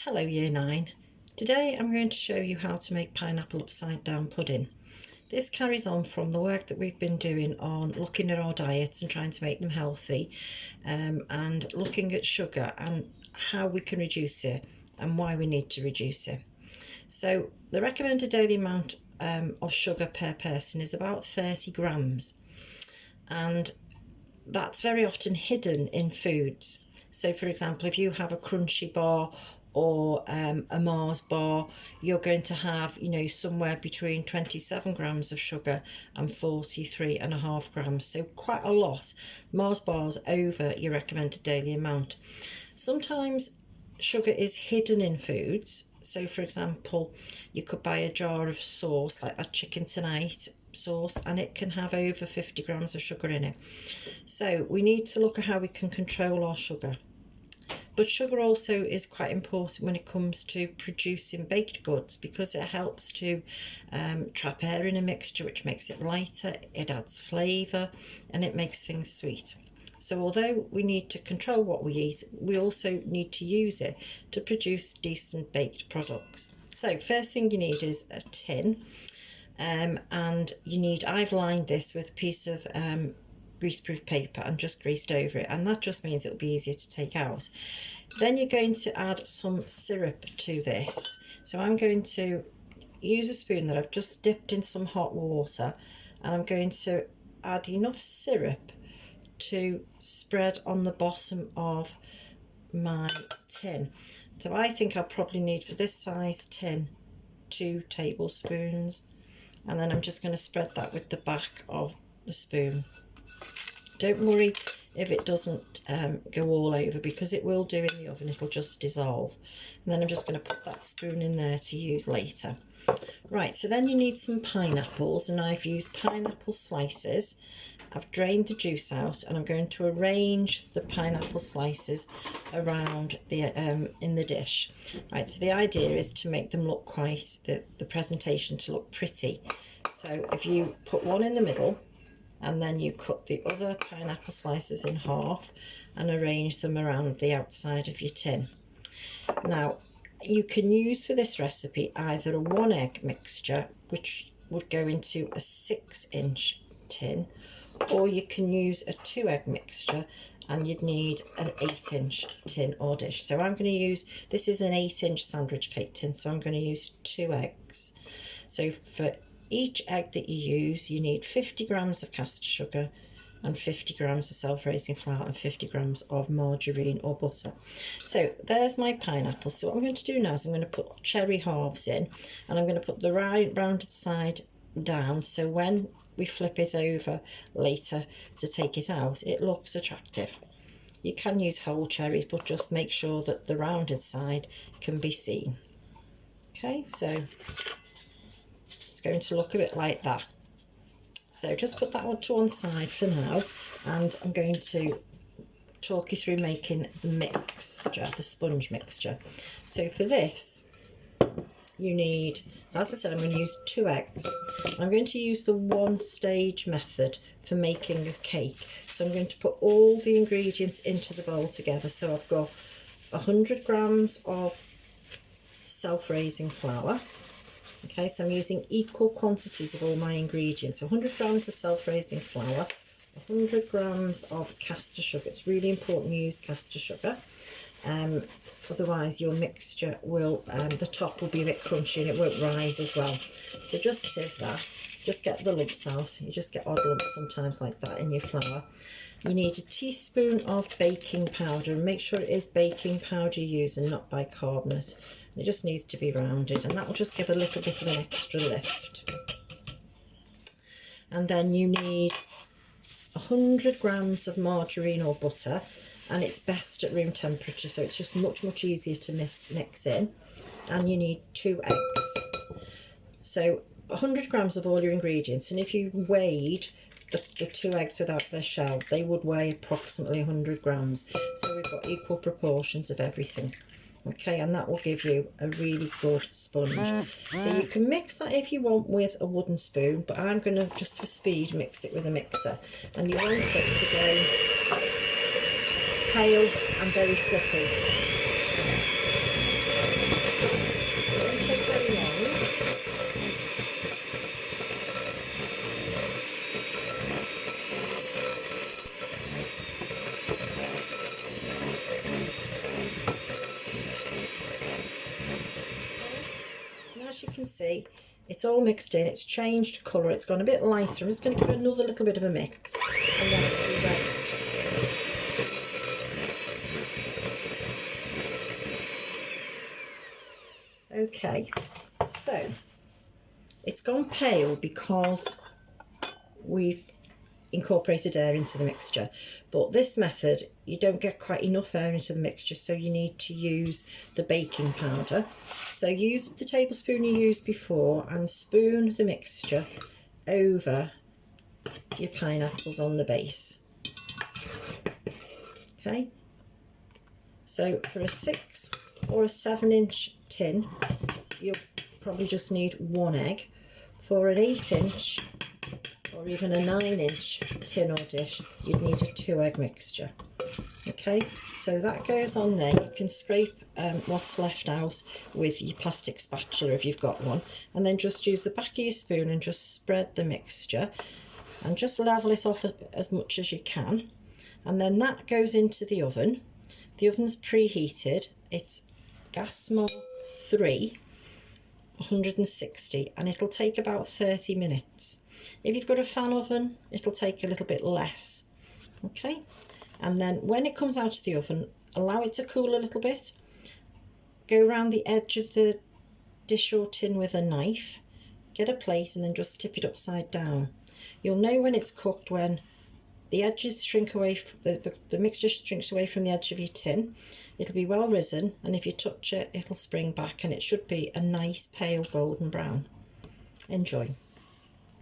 Hello Year 9. Today I'm going to show you how to make pineapple upside down pudding. This carries on from the work that we've been doing on looking at our diets and trying to make them healthy, and looking at sugar and how we can reduce it and why we need to reduce it. So the recommended daily amount of sugar per person is about 30 grams, and that's very often hidden in foods. So for example, if you have a crunchy bar or a Mars bar, you're going to have, somewhere between 27 grams of sugar and 43.5 grams. So quite a lot. Mars bars over your recommended daily amount. Sometimes sugar is hidden in foods. So for example, you could buy a jar of sauce like that Chicken Tonight sauce, and it can have over 50 grams of sugar in it. So we need to look at how we can control our sugar. But sugar also is quite important when it comes to producing baked goods, because it helps to trap air in a mixture, which makes it lighter, it adds flavour, and it makes things sweet. So although we need to control what we eat, we also need to use it to produce decent baked products. So first thing you need is a tin, and I've lined this with a piece of greaseproof paper and just greased over it, and that just means it'll be easier to take out. Then you're going to add some syrup to this. So I'm going to use a spoon that I've just dipped in some hot water, and I'm going to add enough syrup to spread on the bottom of my tin. So I think I'll probably need, for this size tin, 2 tablespoons, and then I'm just going to spread that with the back of the spoon. Don't worry if it doesn't go all over, because it will do in the oven, it'll just dissolve. And then I'm just going to put that spoon in there to use later. Right, so then you need some pineapples, and I've used pineapple slices. I've drained the juice out, and I'm going to arrange the pineapple slices around in the dish. Right, so the idea is to make them look quite, the presentation to look pretty. So if you put one in the middle, and then you cut the other pineapple slices in half and arrange them around the outside of your tin. Now, you can use for this recipe either a 1 egg mixture, which would go into a 6-inch tin, or you can use a 2 egg mixture, and you'd need an 8-inch tin or dish. So I'm going to use, this is an 8-inch sandwich cake tin, so I'm going to use 2 eggs. So for each egg that you use, you need 50 grams of caster sugar and 50 grams of self-raising flour and 50 grams of margarine or butter. So there's my pineapple. So what I'm going to do now is I'm going to put cherry halves in, and I'm going to put the rounded side down, so when we flip it over later to take it out, it looks attractive. You can use whole cherries, but just make sure that the rounded side can be seen. Okay, so it's going to look a bit like that. So just put that one to one side for now, and I'm going to talk you through making the mixture, the sponge mixture. So for this, you need, so as I said, I'm going to use 2 eggs. I'm going to use the 1-stage method for making a cake. So I'm going to put all the ingredients into the bowl together. So I've got 100 grams of self-raising flour. Okay, so I'm using equal quantities of all my ingredients. So 100 grams of self-raising flour, 100 grams of caster sugar. It's really important you use caster sugar. Otherwise your mixture will, the top will be a bit crunchy and it won't rise as well. So just sieve that, just get the lumps out. You just get odd lumps sometimes like that in your flour. You need a teaspoon of baking powder, and make sure it is baking powder you use and not bicarbonate. It just needs to be rounded, and that will just give a little bit of an extra lift. And then you need 100 grams of margarine or butter, and it's best at room temperature, so it's just much easier to mix in. And you need 2 eggs. So 100 grams of all your ingredients, and if you weighed the 2 eggs without their shell, they would weigh approximately 100 grams. So we've got equal proportions of everything. Okay, and that will give you a really good sponge. So you can mix that if you want with a wooden spoon, but I'm going to, just for speed, mix it with a mixer. And you want it to go pale and very fluffy. see, it's all mixed in, it's changed colour, it's gone a bit lighter. I'm just going to give it another little bit of a mix, and then it'll be ready. Okay, so it's gone pale because we've incorporated air into the mixture, but this method you don't get quite enough air into the mixture, so you need to use the baking powder. So use the tablespoon you used before and spoon the mixture over your pineapples on the base. Okay, so for a 6 or a 7-inch tin you'll probably just need 1 egg. For an 8-inch or even a 9-inch tin or dish, you'd need a 2-egg mixture. Okay, so that goes on there. You can scrape what's left out with your plastic spatula if you've got one, and then just use the back of your spoon and just spread the mixture and just level it off as much as you can. And then that goes into the oven. The oven's preheated. It's gas mark 3, 160, and it'll take about 30 minutes. If you've got a fan oven, it'll take a little bit less. Okay, and then when it comes out of the oven, allow it to cool a little bit. Go around the edge of the dish or tin with a knife, get a plate, and then just tip it upside down. You'll know when it's cooked when the edges shrink away, the mixture shrinks away from the edge of your tin. It'll be well risen, and if you touch it, it'll spring back, and it should be a nice pale golden brown. Enjoy.